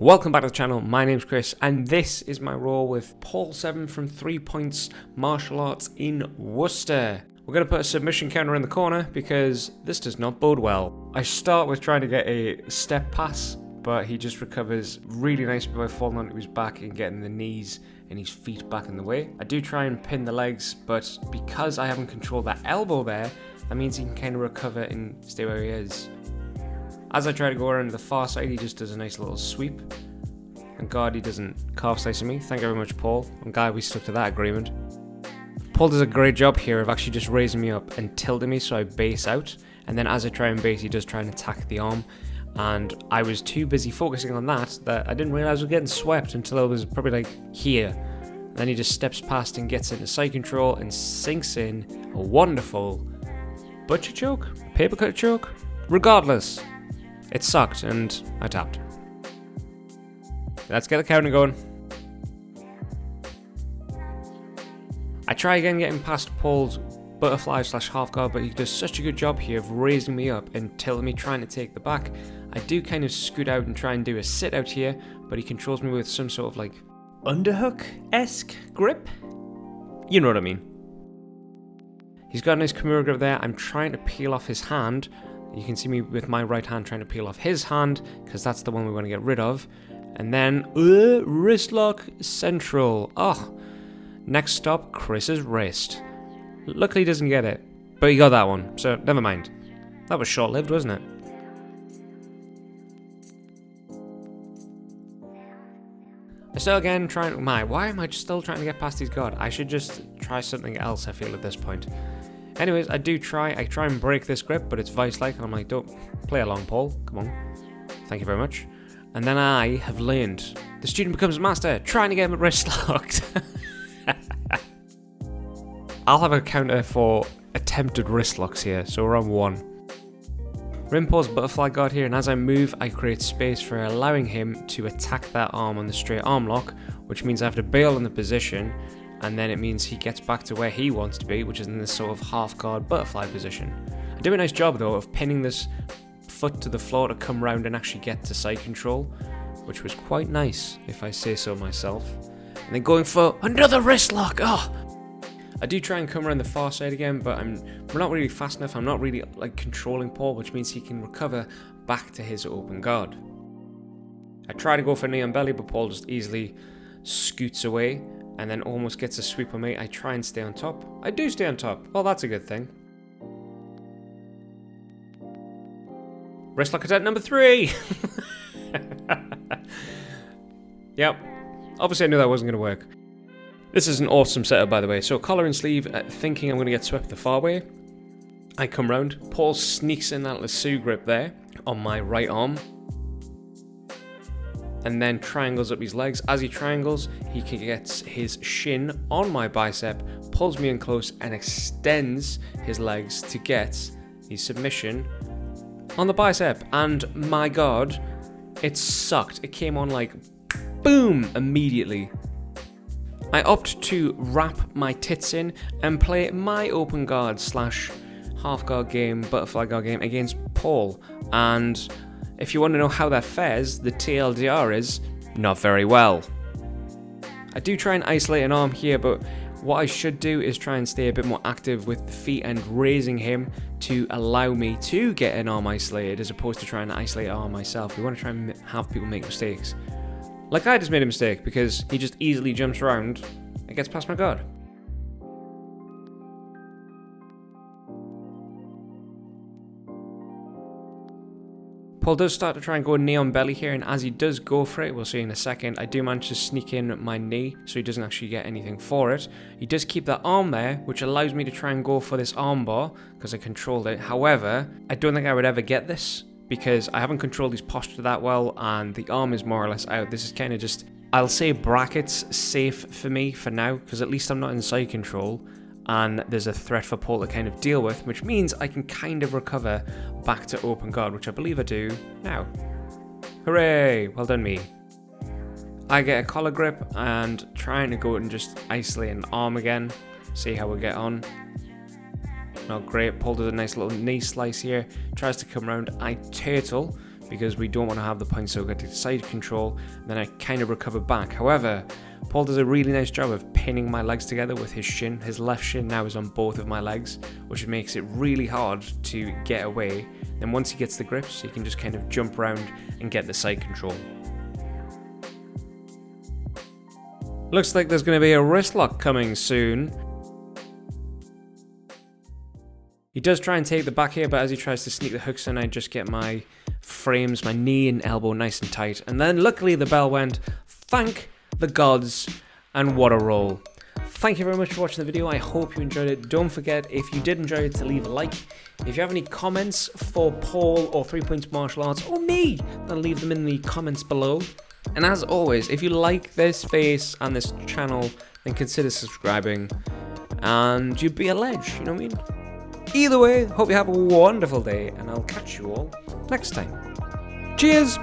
Welcome back to the channel, my name's Chris, and this is my role with Paul Severn from 3 Points Martial Arts in Worcester. We're going to put a submission counter in the corner because this does not bode well. I start with trying to get a step pass, but he just recovers really nicely by falling onto his back and getting the knees and his feet back in the way. I do try and pin the legs, but because I haven't controlled that elbow there, that means he can kind of recover and stay where he is. As I try to go around to the far side, he just does a nice little sweep. Thank God he doesn't calf slice me. Thank you very much, Paul. I'm glad we stuck to that agreement. Paul does a great job here of actually just raising me up and tilting me so I base out. And then as I try and base, he does try and attack the arm. And I was too busy focusing on that I didn't realize I was getting swept until I was probably like here. And then he just steps past and gets into side control and sinks in a wonderful butcher choke? Paper cut choke? Regardless. It sucked, and I tapped. Let's get the counter going. I try again getting past Paul's butterfly / half guard, but he does such a good job here of raising me up and tilting me, trying to take the back. I do kind of scoot out and try and do a sit out here, but he controls me with some sort of like underhook-esque grip. You know what I mean. He's got a nice Kimura grip there. I'm trying to peel off his hand. You can see me with my right hand trying to peel off his hand, because that's the one we want to get rid of. And then, wrist lock central. Oh, next stop, Chris's wrist. Luckily he doesn't get it, but he got that one, so never mind. That was short-lived, wasn't it? I still again trying, why am I still trying to get past his guard? I should just try something else, I feel, at this point. Anyways, I try and break this grip, but it's vice-like, and I'm like, don't play along, Paul, come on. Thank you very much. And then I have learned. The student becomes a master, trying to get him at wrist locked. I'll have a counter for attempted wrist locks here, so we're on 1. Rinpo's butterfly guard here, and as I move, I create space for allowing him to attack that arm on the straight arm lock, which means I have to bail on the position, and then it means he gets back to where he wants to be, which is in this sort of half-guard butterfly position. I do a nice job, though, of pinning this foot to the floor to come round and actually get to side control, which was quite nice, if I say so myself. And then going for another wrist lock! Oh! I do try and come around the far side again, but we're not really fast enough. I'm not really like controlling Paul, which means he can recover back to his open guard. I try to go for knee on belly, but Paul just easily scoots away and then almost gets a sweep on me. I try and stay on top. I do stay on top. Well, that's a good thing. Wrist lock attempt number 3! Yep. Obviously I knew that wasn't going to work. This is an awesome setup, by the way. So collar and sleeve, thinking I'm going to get swept the far way. I come round. Paul sneaks in that lasso grip there on my right arm. And then triangles up his legs. As he triangles, he gets his shin on my bicep, pulls me in close, and extends his legs to get his submission on the bicep. And my God, it sucked. It came on like boom immediately. I opt to wrap my tits in and play my open guard / half guard game, butterfly guard game against Paul. And if you want to know how that fares, the TLDR is not very well. I do try and isolate an arm here, but what I should do is try and stay a bit more active with the feet and raising him to allow me to get an arm isolated as opposed to trying to isolate an arm myself. We want to try and have people make mistakes. Like I just made a mistake because he just easily jumps around and gets past my guard. Paul does start to try and go knee on belly here, and as he does go for it, we'll see in a second, I do manage to sneak in my knee so he doesn't actually get anything for it. He does keep that arm there, which allows me to try and go for this arm bar because I controlled it. However, I don't think I would ever get this because I haven't controlled his posture that well and the arm is more or less out. This is kind of just, I'll say brackets safe for me for now because at least I'm not in side control and there's a threat for Paul to kind of deal with, which means I can kind of recover back to open guard, which I believe I do now. Hooray! Well done me. I get a collar grip and trying to go and just isolate an arm again, see how we get on. Not great. Paul does a nice little knee slice here. Tries to come around. I turtle because we don't want to have the point, so I get to side control, and then I kind of recover back. However, Paul does a really nice job of pinning my legs together with his shin. His left shin now is on both of my legs, which makes it really hard to get away. Then once he gets the grips, he can just kind of jump around and get the side control. Looks like there's going to be a wrist lock coming soon. He does try and take the back here, but as he tries to sneak the hooks in, I just get my frames, my knee and elbow nice and tight. And then luckily the bell went. Thank the gods, and what a roll. Thank you very much for watching the video. I hope you enjoyed it. Don't forget, if you did enjoy it, to leave a like. If you have any comments for Paul or 3 Points Martial Arts or me, then leave them in the comments below. And as always, if you like this face and this channel, then consider subscribing and you'd be a ledge, you know what I mean? Either way, hope you have a wonderful day, and I'll catch you all next time. Cheers!